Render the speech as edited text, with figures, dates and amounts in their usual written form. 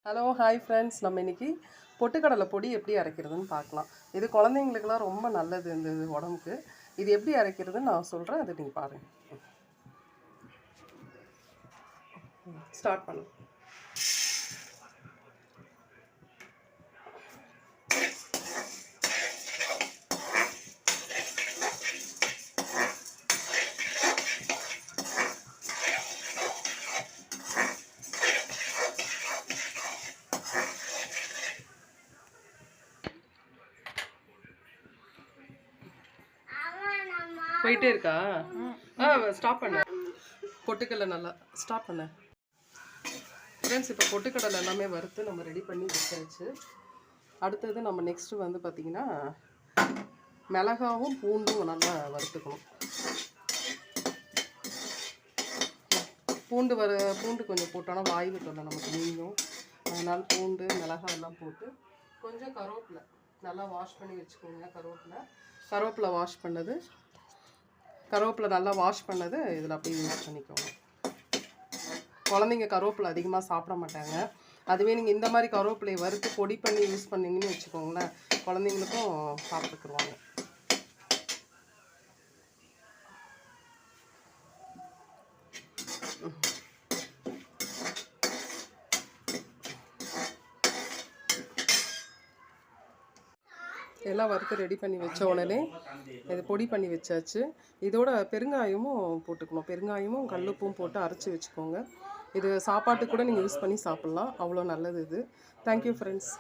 Hello hi friends, நம்ம இன்றைக்கி பொட்டுக்கடலை பொடி எப்படி அரைக்கிறதுன்னு பார்க்கலாம். இது குழந்தைங்களுக்கெல்லாம் ரொம்ப நல்லது இந்த உடம்புக்கு. இது எப்படி அரைக்கிறதுன்னு நான் சொல்கிறேன், அதை நீங்கள் பாருங்கள். ஸ்டார்ட் பண்ணு. போயிட்டே இருக்கா? ஸ்டாப் பண்ண. பொட்டுக்கடலை நல்லா ஸ்டாப் பண்ண. ஃப்ரெண்ட்ஸ், இப்போ பொட்டுக்கடலை எல்லாமே வறுத்து நம்ம ரெடி பண்ணி வச்சாச்சு. அடுத்தது நம்ம நெக்ஸ்ட்டு வந்து பார்த்திங்கன்னா மிளகாவும் பூண்டும் நல்லா வறுத்துக்கணும். பூண்டு கொஞ்சம் போட்டோன்னா வாய் விட்டோம்ல நமக்கு நீங்கும். அதனால் பூண்டு மிளகாய் எல்லாம் போட்டு கொஞ்சம் கருவேப்பிலை நல்லா வாஷ் பண்ணி வச்சுக்கோங்க. கருவேப்பிலை நல்லா வாஷ் பண்ணது இதில் அப்படியே யூஸ் பண்ணிக்கோங்க. குழந்தைங்க கருவேப்பிலை அதிகமாக சாப்பிட மாட்டாங்க. அதுவே நீங்கள் இந்த மாதிரி கருவேப்பிலையை வறுத்து பொடி பண்ணி யூஸ் பண்ணிங்கன்னு வச்சுக்கோங்களேன், குழந்தைங்களுக்கும் சாப்பிட்டுக்குருவாங்க. எல்லாம் வறுத்து ரெடி பண்ணி வச்ச உடனே இது பொடி பண்ணி வச்சாச்சு. இதோட பெருங்காயமும் போட்டுக்கணும். பெருங்காயமும் கல்லுப்பும் போட்டு அரைச்சி வச்சுக்கோங்க. இது சாப்பாட்டுக்கு கூட நீங்கள் யூஸ் பண்ணி சாப்பிட்லாம். அவ்வளோ நல்லது இது. Thank you friends.